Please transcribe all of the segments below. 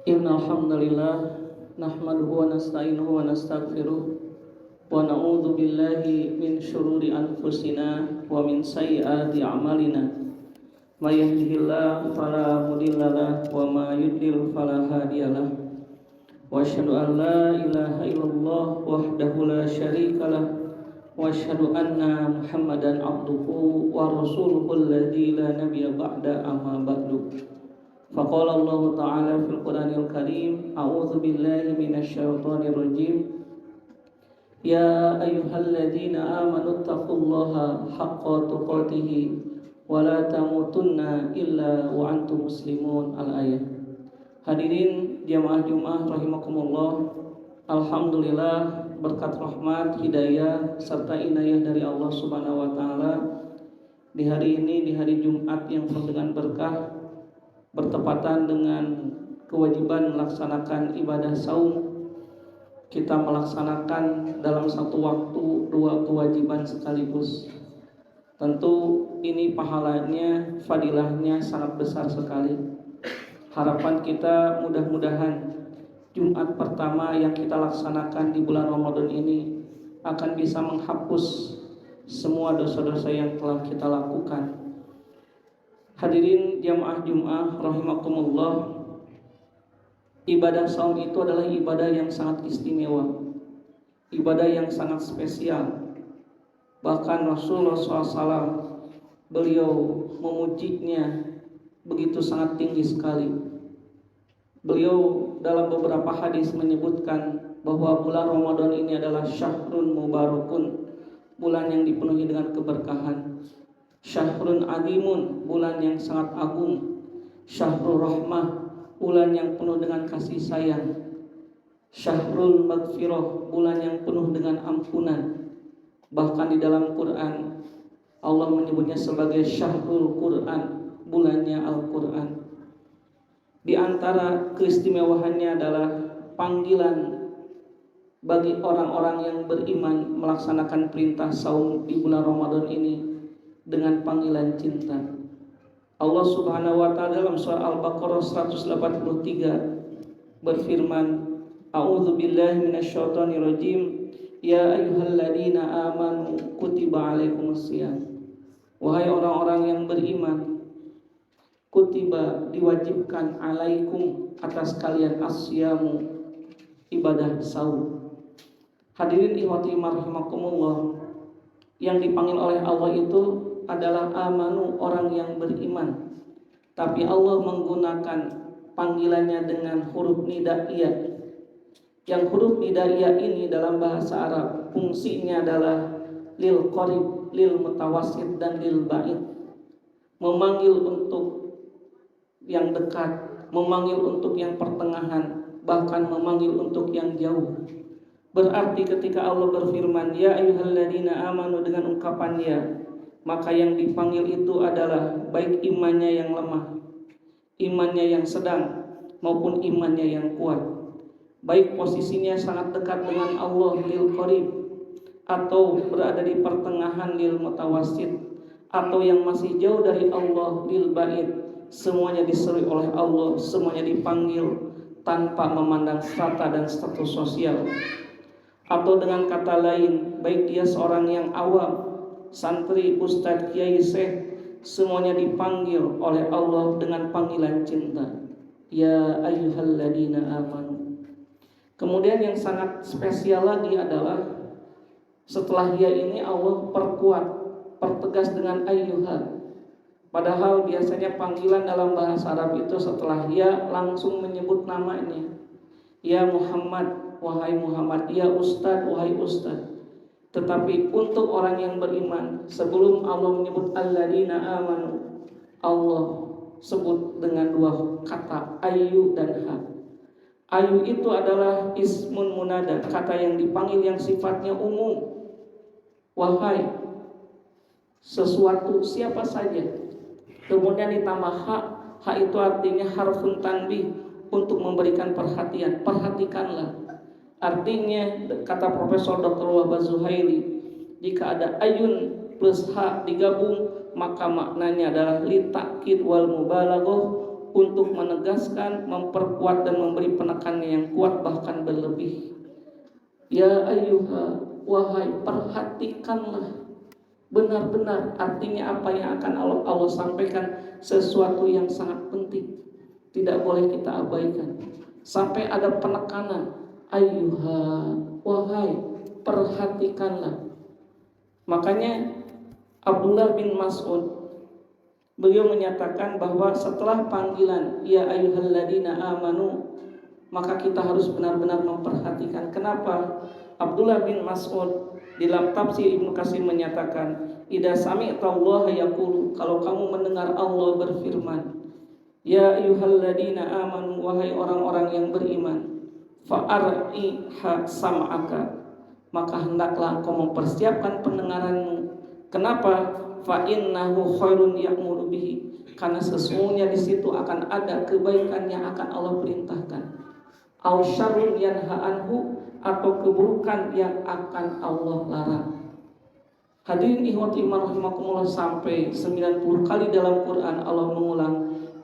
Innal hamdalillah nahmaduhu wa nasta'inuhu wa nastaghfiruh wa na'udzu billahi min syururi anfusina wa min sayyiati a'malina. May yahdihillahu fala mudhillalah wa may yudlil fala hadiyalah. Wa asyhadu an la ilaha illallah wahdahu la syarikalah wa asyhadu anna Muhammadan abduhu wa rasuluhu alladzi la nabiyya ba'da amma ba'du. Faqala Allah Ta'ala fil Qur'anil Karim, a'udzu billahi minasyaitonir rajim. Ya ayyuhalladzina amanu taqullaha haqqa tuqatih wa la tamutunna illa wa antum muslimun. Al-ayat. Hadirin jamaah Jumat rahimakumullah. Alhamdulillah berkat rahmat, hidayah serta inayah dari Allah Subhanahu wa taala di hari ini, di hari Jumat yang penuh dengan berkah, bertepatan dengan kewajiban melaksanakan ibadah saum. Kita melaksanakan dalam satu waktu dua kewajiban sekaligus. Tentu ini pahalanya, fadilahnya sangat besar sekali. Harapan kita mudah-mudahan Jumat pertama yang kita laksanakan di bulan Ramadan ini akan bisa menghapus semua dosa-dosa yang telah kita lakukan. Hadirin jamaah Jumat rahimakumullah, ibadah saum itu adalah ibadah yang sangat istimewa, ibadah yang sangat spesial. Bahkan Rasulullah SAW beliau memujinya begitu sangat tinggi sekali. Beliau dalam beberapa hadis menyebutkan bahwa bulan Ramadan ini adalah syahrun mubarakun, bulan yang dipenuhi dengan keberkahan. Syahrun azimun, bulan yang sangat agung. Syahrul rahmah, bulan yang penuh dengan kasih sayang. Syahrul maghfirah, bulan yang penuh dengan ampunan. Bahkan di dalam Quran Allah menyebutnya sebagai syahrul Quran, bulannya Al-Quran. Di antara keistimewaannya adalah panggilan bagi orang-orang yang beriman melaksanakan perintah saum di bulan Ramadan ini dengan panggilan cinta. Allah Subhanahu wa taala dalam surah Al-Baqarah 183 berfirman, A'udzu billahi minasyaitonir rajim. Ya ayyuhalladzina amanu kutiba alaikumusiyam. Wahai orang-orang yang beriman, kutiba diwajibkan alaikum atas kalian asyamu, ibadah saum. Hadirin ikhwati rahimakumullah, yang dipanggil oleh Allah itu adalah amanu, orang yang beriman. Tapi Allah menggunakan panggilannya dengan huruf nidaiyah. Yang huruf nidaiyah ini dalam bahasa Arab fungsinya adalah lil qarib, lil mutawassit dan lil ba'id. Memanggil untuk yang dekat, memanggil untuk yang pertengahan, bahkan memanggil untuk yang jauh. Berarti ketika Allah berfirman ya ayyuhalladzina amanu dengan ungkapan ya, maka yang dipanggil itu adalah baik imannya yang lemah, imannya yang sedang, maupun imannya yang kuat. Baik posisinya sangat dekat dengan Allah lil qarib, atau berada di pertengahan lil mutawassit, atau yang masih jauh dari Allah lil ba'id. Semuanya diseru oleh Allah, semuanya dipanggil tanpa memandang strata dan status sosial. Atau dengan kata lain, baik dia seorang yang awam, santri, ustadz, kiai, syekh, semuanya dipanggil oleh Allah dengan panggilan cinta. Ya ayyuhalladzina amanu. Kemudian yang sangat spesial lagi adalah setelah ya ini Allah pertegas dengan ayyuha. Padahal biasanya panggilan dalam bahasa Arab itu setelah ya langsung menyebut namanya. Ya Muhammad, wahai Muhammad. Ya Ustadz, wahai Ustadz. Tetapi untuk orang yang beriman, sebelum Allah menyebut alladzina amanu, Allah sebut dengan dua kata ayu dan ha. Ayu itu adalah ismun munada, kata yang dipanggil yang sifatnya umum. Wahai sesuatu, siapa saja. Kemudian ditambah ha. Ha itu artinya harfun tanbih, untuk memberikan perhatian. Perhatikanlah. Artinya kata Profesor Dr. Wahbah Zuhaili, jika ada ayun plus ha digabung, maka maknanya adalah litakid wal mubalaghah, untuk menegaskan, memperkuat dan memberi penekanan yang kuat bahkan berlebih. Ya ayyuha, wahai, perhatikanlah benar-benar, artinya apa yang akan Allah sampaikan, sesuatu yang sangat penting, tidak boleh kita abaikan. Sampai ada penekanan, ayyuha, wahai, perhatikanlah. Makanya Abdullah bin Mas'ud, beliau menyatakan bahwa setelah panggilan ya ayyuhalladzina amanu, maka kita harus benar-benar memperhatikan. Kenapa? Abdullah bin Mas'ud di dalam tafsir Ibnu Katsir menyatakan, idza sami'tallaha yaqulu, kalau kamu mendengar Allah berfirman, ya ayyuhalladzina amanu, wahai orang-orang yang beriman, fa'ar'iha sam'aka, maka hendaklah engkau mempersiapkan pendengaranmu. Kenapa? Fa'innahu khairun ya'muru bihi, karena sesungguhnya di situ akan ada kebaikan yang akan Allah perintahkan. Au syarrun yanha anhu, atau keburukan yang akan Allah larang. Hadirin ikhwati iman rahimakumullah, sampai 90 kali dalam Quran Allah mengulang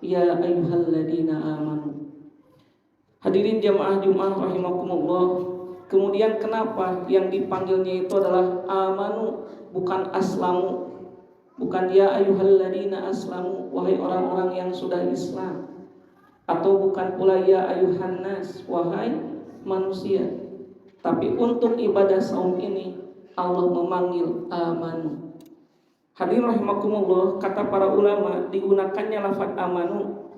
ya ayyuhalladzina amanu. Hadirin jamaah Jumat rahimakumullah, kemudian kenapa yang dipanggilnya itu adalah amanu, bukan aslamu, bukan ya ayyuhalladzina aslamu, wahai orang-orang yang sudah Islam, atau bukan pula ya ayyuhannas, wahai manusia. Tapi untuk ibadah saum ini Allah memanggil amanu. Hadirin rahimakumullah, kata para ulama, digunakannya lafaz amanu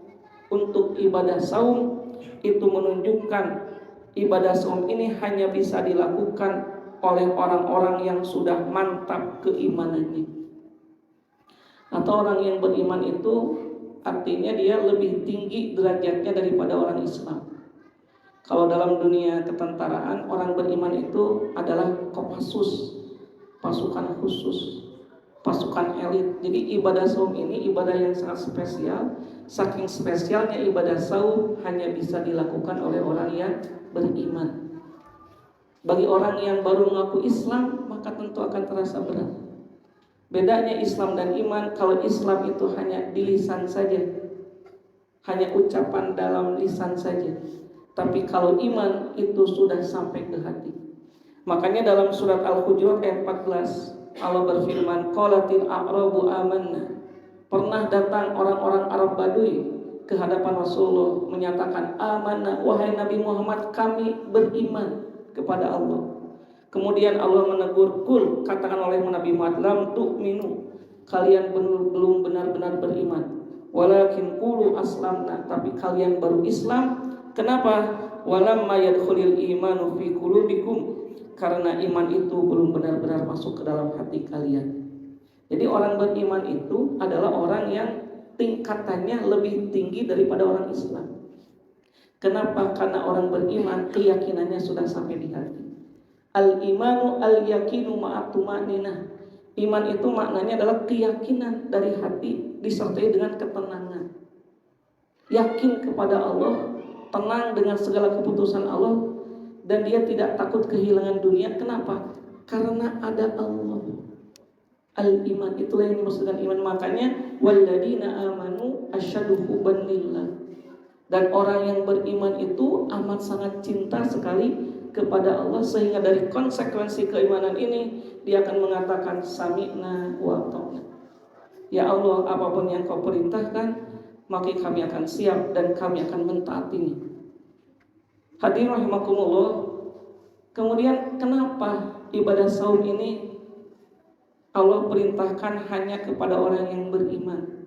untuk ibadah saum itu menunjukkan ibadah saum ini hanya bisa dilakukan oleh orang-orang yang sudah mantap keimanannya. Atau orang yang beriman itu artinya dia lebih tinggi derajatnya daripada orang Islam. Kalau dalam dunia ketentaraan, orang beriman itu adalah Kopassus, pasukan khusus, pasukan elit. Jadi ibadah saum ini ibadah yang sangat spesial. Saking spesialnya ibadah saum hanya bisa dilakukan oleh orang yang beriman. Bagi orang yang baru mengaku Islam, maka tentu akan terasa berat. Bedanya Islam dan iman, kalau Islam itu hanya di lisan saja, hanya ucapan dalam lisan saja. Tapi kalau iman itu sudah sampai ke hati. Makanya dalam surat Al-Hujurat ayat 14 Allah berfirman, qalatil a'rabu amanna. Pernah datang orang-orang Arab Badui ke hadapan Rasulullah menyatakan, amanna, wahai Nabi Muhammad, kami beriman kepada Allah. Kemudian Allah menegur, kul, katakan oleh Nabi Muhammad, lam tu'minu, kalian belum benar-benar beriman. Walakin qulu aslamna, tapi kalian baru Islam. Kenapa? Walamma yadkhulul imanu fi qulubikum, karena iman itu belum benar-benar masuk ke dalam hati kalian. Jadi orang beriman itu adalah orang yang tingkatannya lebih tinggi daripada orang Islam. Kenapa? Karena orang beriman keyakinannya sudah sampai di hati. Al-imanu al-yakinu ma'atumaninah. Iman itu maknanya adalah keyakinan dari hati disertai dengan ketenangan. Yakin kepada Allah, tenang dengan segala keputusan Allah, dan dia tidak takut kehilangan dunia. Kenapa? Karena ada Allah. Al-iman, itulah yang dimaksudkan iman. Makanya walladzina amanu asyaddu hubban lillah. Dan orang yang beriman itu amat sangat cinta sekali kepada Allah, sehingga dari konsekuensi keimanan ini dia akan mengatakan sami'na wa ata'na. Ya Allah, apapun yang kau perintahkan, maka kami akan siap dan kami akan mentaatinya. Hadirin rahimakumullah, kemudian kenapa ibadah saum ini Allah perintahkan hanya kepada orang yang beriman?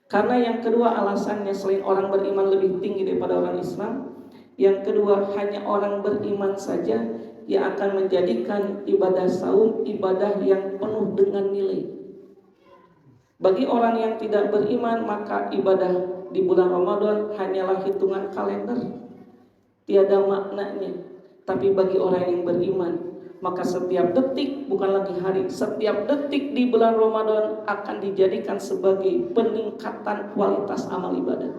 Karena yang kedua alasannya, selain orang beriman lebih tinggi daripada orang Islam, yang kedua hanya orang beriman saja yang akan menjadikan ibadah saum ibadah yang penuh dengan nilai. Bagi orang yang tidak beriman, maka ibadah di bulan Ramadan hanyalah hitungan kalender, tiada maknanya. Tapi bagi orang yang beriman, maka setiap detik, bukan lagi hari, setiap detik di bulan Ramadan akan dijadikan sebagai peningkatan kualitas amal ibadah.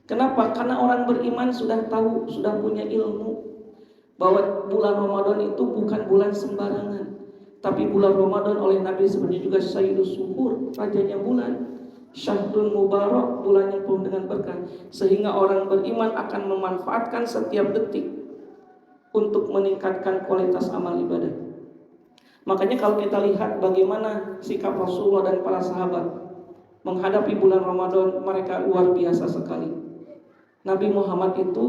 Kenapa? Karena orang beriman sudah tahu, sudah punya ilmu bahwa bulan Ramadan itu bukan bulan sembarangan. Tapi bulan Ramadan oleh Nabi sebenarnya juga Sayyidus Suhur, rajanya bulan. Syahrul mubarak, bulan yang penuh dengan berkah, sehingga orang beriman akan memanfaatkan setiap detik untuk meningkatkan kualitas amal ibadah. Makanya kalau kita lihat bagaimana sikap Rasulullah dan para sahabat menghadapi bulan Ramadan, mereka luar biasa sekali. Nabi Muhammad itu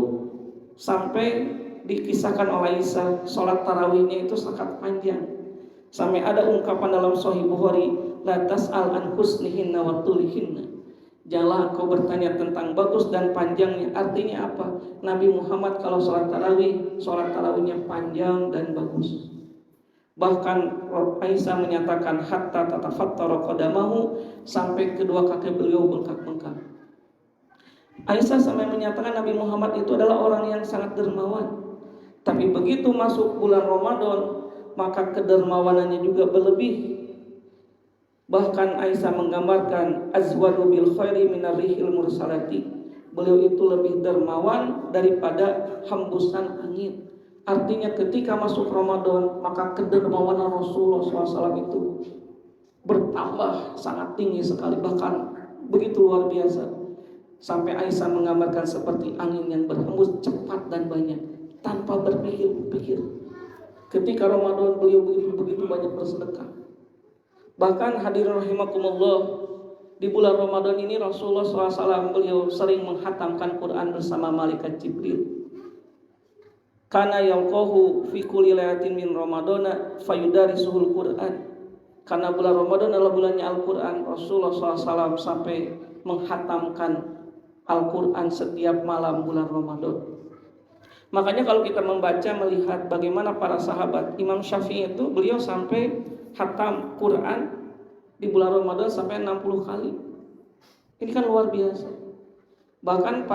sampai dikisahkan oleh Isa, sholat tarawihnya itu sangat panjang. Sampai ada ungkapan dalam Sahih Bukhari, la tas'al an husnihinna wa tulihinna. Janganlah kau bertanya tentang bagus dan panjangnya. Artinya apa? Nabi Muhammad kalau sholat tarawihnya panjang dan bagus. Bahkan Aisyah menyatakan hatta tatafattara qadamahu, sampai kedua kaki beliau bengkak-bengkak. Aisyah sampai menyatakan Nabi Muhammad itu adalah orang yang sangat dermawan. Tapi begitu masuk bulan Ramadan, maka kedermawanannya juga berlebih. Bahkan Aisyah menggambarkan azwadu bil khairi minar rihil mursalati. Beliau itu lebih dermawan daripada hembusan angin. Artinya ketika masuk Ramadan, maka kedermawanan Rasulullah SAW itu bertambah sangat tinggi sekali, bahkan begitu luar biasa. Sampai Aisyah menggambarkan seperti angin yang berhembus cepat dan banyak, tanpa berpikir-pikir. Ketika Ramadan beliau begitu banyak bersedekah. Bahkan hadirin rahimakumullah, di bulan Ramadan ini Rasulullah SAW beliau sering menghatamkan Quran bersama malaikat Jibril. Kana yalqahu fi kulli lailatin min ramadana fayudarisuhul Quran. Karena bulan Ramadan adalah bulannya Al-Quran, Rasulullah SAW sampai menghatamkan Al-Quran setiap malam bulan Ramadan. Makanya kalau kita membaca melihat bagaimana para sahabat, Imam Syafi'i itu beliau sampai khatam Quran di bulan Ramadan sampai 60 kali. Ini kan luar biasa. Bahkan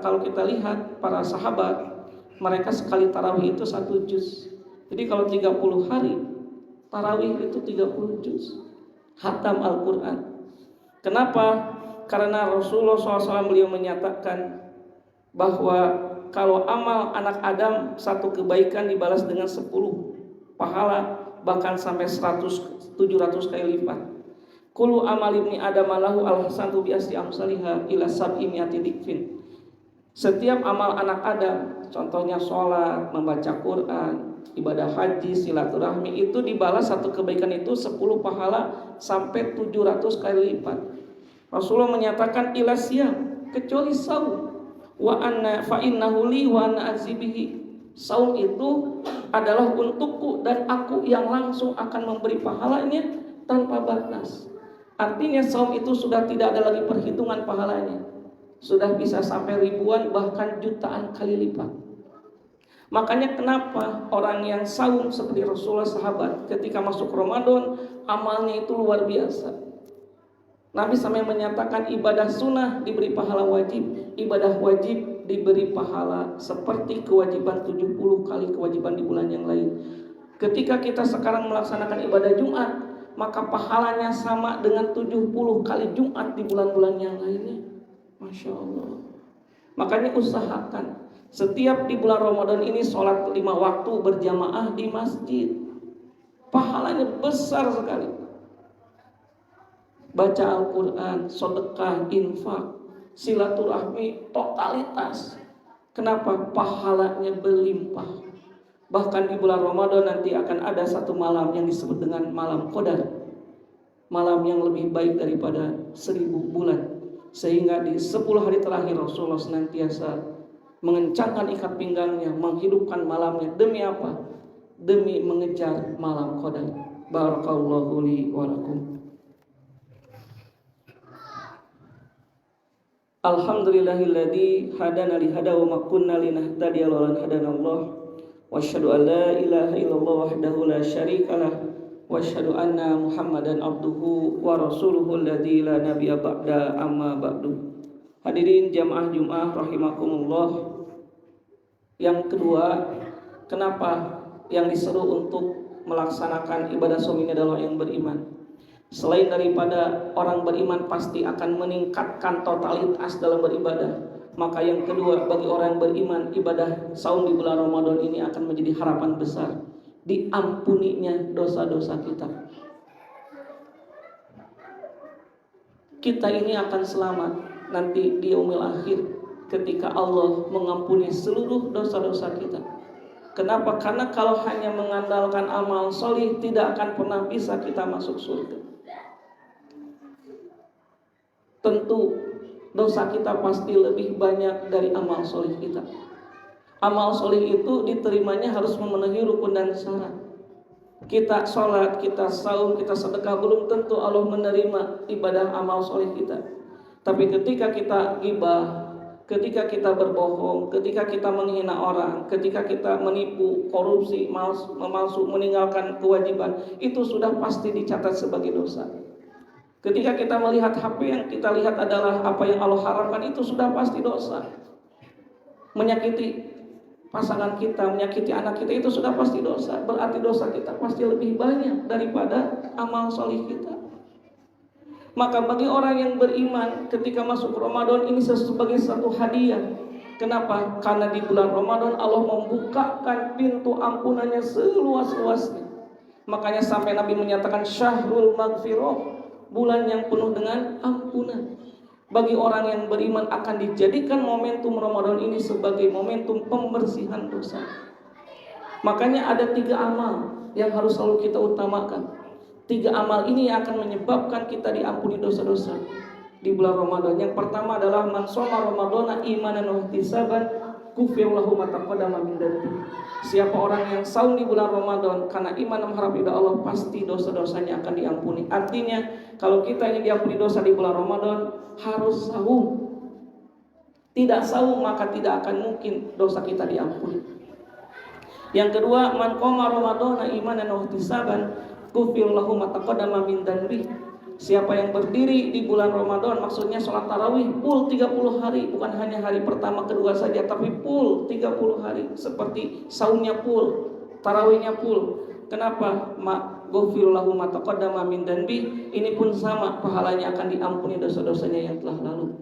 kalau kita lihat para sahabat, mereka sekali tarawih itu 1 juz. Jadi kalau 30 hari tarawih itu 30 juz khatam Al-Quran. Kenapa? Karena Rasulullah SAW beliau menyatakan bahwa kalau amal anak Adam satu kebaikan dibalas dengan 10 pahala, bahkan sampai 700 kali lipat. Kullu amal ibni Adam lahu al-hasanatu bi asri amsalihha ila sab'i mi'ati dikfin. Setiap amal anak Adam, contohnya sholat, membaca Quran, ibadah haji, silaturahmi, itu dibalas satu kebaikan itu 10 pahala sampai 700 kali lipat. Rasulullah menyatakan ila siyam, kecuali saum. Wa anna fa innahu li wa ana azibihi. Saum itu adalah untukku dan aku yang langsung akan memberi pahalanya tanpa batas. Artinya saum itu sudah tidak ada lagi perhitungan pahalanya. Sudah bisa sampai ribuan bahkan jutaan kali lipat. Makanya kenapa orang yang saum seperti Rasulullah sahabat ketika masuk Ramadan amalnya itu luar biasa. Nabi sampai menyatakan ibadah sunnah diberi pahala wajib, ibadah wajib diberi pahala seperti kewajiban 70 kali kewajiban di bulan yang lain. Ketika kita sekarang melaksanakan ibadah Jumat, maka pahalanya sama dengan 70 kali Jumat di bulan-bulan yang lainnya. Masya Allah. Makanya usahakan setiap di bulan Ramadan ini sholat 5 waktu berjamaah di masjid. Pahalanya besar sekali. Baca Al-Quran, sedekah, infak, silaturahmi, totalitas. Kenapa? Pahalanya berlimpah. Bahkan di bulan Ramadan nanti akan ada satu malam yang disebut dengan malam Qadar. Malam yang lebih baik daripada 1000 bulan. Sehingga di 10 hari terakhir Rasulullah senantiasa mengencangkan ikat pinggangnya, menghidupkan malamnya. Demi apa? Demi mengejar malam Qadar. Barakallahu li wa lakum. Alhamdulillahilladzi hadana li hada wa ma kunna linahtadiya laula an hadanallah. Wa asyhadu an la ilaha illallah wahdahu la syarikalah wa asyhadu anna Muhammadan abduhu wa rasuluhu alladzi la nabiyya ba'da amma ba'du. Hadirin jamaah Jumat rahimakumullah. Yang kedua, kenapa yang diseru untuk melaksanakan ibadah saum ini adalah yang beriman? Selain daripada orang beriman pasti akan meningkatkan totalitas dalam beribadah, maka yang kedua bagi orang yang beriman, ibadah saum di bulan Ramadan ini akan menjadi harapan besar diampuninya dosa-dosa kita. kita ini akan selamat nanti di yaumil akhir ketika Allah mengampuni seluruh dosa-dosa kita. Kenapa? Karena kalau hanya mengandalkan amal solih tidak akan pernah bisa kita masuk surga. Tentu dosa kita pasti lebih banyak dari amal solih kita. Amal solih itu diterimanya harus memenuhi rukun dan syarat. Kita sholat, kita saum, kita sedekah, belum tentu Allah menerima ibadah amal solih kita. Tapi ketika kita ghibah, ketika kita berbohong, ketika kita menghina orang, ketika kita menipu, korupsi, memalsu, meninggalkan kewajiban, itu sudah pasti dicatat sebagai dosa. Ketika kita melihat HP yang kita lihat adalah apa yang Allah haramkan, itu sudah pasti dosa. Menyakiti pasangan kita, menyakiti anak kita, itu sudah pasti dosa. Berarti dosa kita pasti lebih banyak daripada amal solih kita. Maka bagi orang yang beriman ketika masuk Ramadan ini sebagai satu hadiah. Kenapa? Karena di bulan Ramadan Allah membukakan pintu ampunannya seluas-luasnya. Makanya sampai Nabi menyatakan syahrul maghfirah, bulan yang penuh dengan ampunan. Bagi orang yang beriman akan dijadikan momentum Ramadan ini sebagai momentum pembersihan dosa. Makanya ada 3 amal yang harus selalu kita utamakan. 3 amal ini akan menyebabkan kita diampuni dosa-dosa di bulan Ramadan. Yang pertama adalah man shoma ramadhana imanan wa ihtisaban ghufira lahu ma taqaddama min dhanbi. Siapa orang yang saum di bulan Ramadan karena iman dan mengharap ridha Allah, pasti dosa-dosanya akan diampuni. Artinya kalau kita ingin diampuni dosa di bulan Ramadan harus saum. Tidak saum maka tidak akan mungkin dosa kita diampuni. Yang kedua, man qoma ramadhana imanan wa ihtisaban ghufira lahu ma taqaddama min dhanbi. Siapa yang berdiri di bulan Ramadan, maksudnya sholat tarawih full 30 hari, bukan hanya hari pertama kedua saja, tapi full 30 hari, seperti saumnya full, tarawihnya full. Kenapa? Ghufira lahu ma taqaddama min dhanbi. Ini pun sama, pahalanya akan diampuni dosa-dosanya yang telah lalu.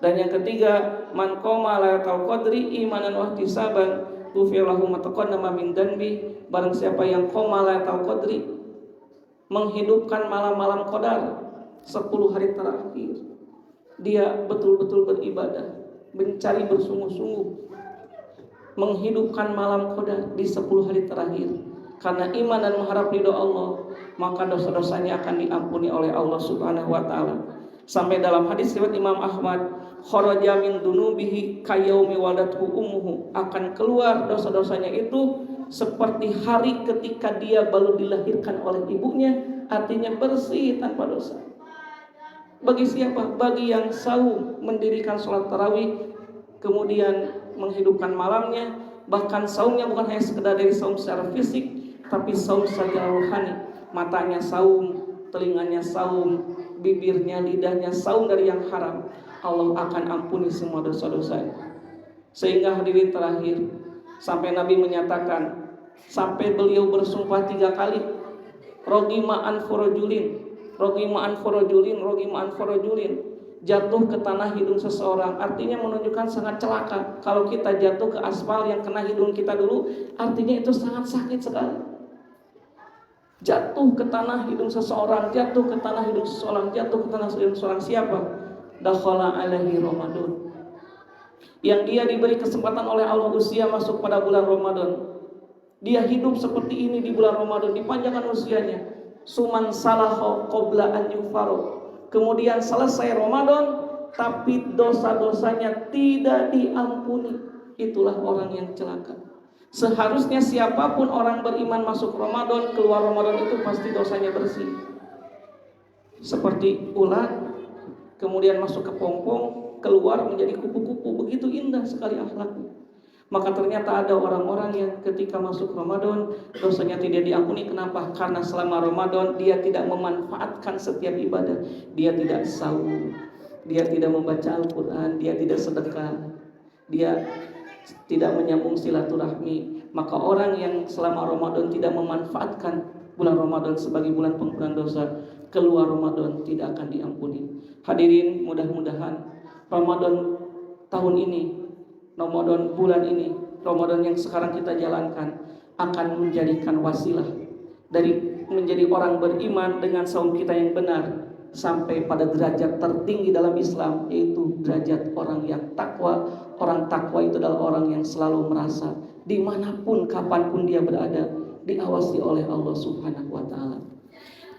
Dan yang ketiga, man qoma lailatul qadri imanan wa ihtisaban ghufira lahu ma taqaddama min dhanbi. Barang siapa yang qoma lailatul qadri, menghidupkan malam-malam qadar 10 hari terakhir, dia betul-betul beribadah, mencari bersungguh-sungguh, menghidupkan malam qadar di 10 hari terakhir karena iman dan mengharap ridho Allah, maka dosa-dosanya akan diampuni oleh Allah Subhanahu wa taala. Sampai dalam hadis riwayat Imam Ahmad, kharaja min dunubihi kayaumi walathu ummuhu, akan keluar dosa-dosanya itu seperti hari ketika dia baru dilahirkan oleh ibunya, artinya bersih tanpa dosa. Bagi siapa? Bagi yang saum, mendirikan sholat tarawih, kemudian menghidupkan malamnya, bahkan saumnya bukan hanya sekedar dari saum secara fisik, tapi saum secara rohani. Matanya saum, telinganya saum, bibirnya, lidahnya saum dari yang haram. Allah akan ampuni semua dosa-dosanya. Sehingga hadirin terakhir, sampai Nabi menyatakan, sampai beliau bersumpah 3 kali, rogima anforojulin, rogima anforojulin, rogima anforojulin, jatuh ke tanah hidung seseorang, artinya menunjukkan sangat celaka. Kalau kita jatuh ke aspal yang kena hidung kita dulu, artinya itu sangat sakit sekali. Jatuh ke tanah hidung seseorang, jatuh ke tanah hidung seseorang, jatuh ke tanah hidung seseorang. Siapa? Dakhala alaihi Ramadan, yang dia diberi kesempatan oleh Allah usia masuk pada bulan Ramadan. Dia hidup seperti ini di bulan Ramadan, dipanjangkan usianya. Suman salaho qabla an yufaro, kemudian selesai Ramadan tapi dosa-dosanya tidak diampuni. Itulah orang yang celaka. Seharusnya siapapun orang beriman masuk Ramadan, keluar Ramadan itu pasti dosanya bersih, seperti ulat kemudian masuk ke pompong, keluar menjadi kupu-kupu. Begitu indah sekali akhlaknya. Maka ternyata ada orang-orang yang ketika masuk Ramadan dosanya tidak diampuni. Kenapa? Karena selama Ramadan dia tidak memanfaatkan setiap ibadah. Dia tidak saum, dia tidak membaca Al-Quran, dia tidak sedekah, dia tidak menyambung silaturahmi. Maka orang yang selama Ramadan tidak memanfaatkan bulan Ramadan sebagai bulan pengampunan dosa, keluar Ramadan tidak akan diampuni. Hadirin, mudah-mudahan Ramadan tahun ini, Ramadan bulan ini, Ramadan yang sekarang kita jalankan akan menjadikan wasilah dari menjadi orang beriman dengan saum kita yang benar, sampai pada derajat tertinggi dalam Islam, yaitu derajat orang yang takwa. Orang takwa itu adalah orang yang selalu merasa dimanapun kapanpun dia berada diawasi oleh Allah Subhanahu wa ta'ala.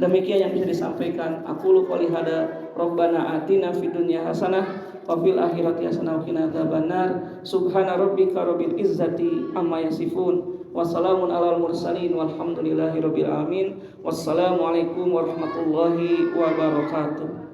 Demikian yang bisa disampaikan. Aku qouli hada, Rabbana atina fid dunya hasanah wa fil akhirati hasanah wa qina adzabannar. Subhana rabbika rabbil izzati amma yasifun. Wassalamun alal mursalin walhamdulillahi rabbil alamin. Wassalamualaikum warahmatullahi wabarakatuh.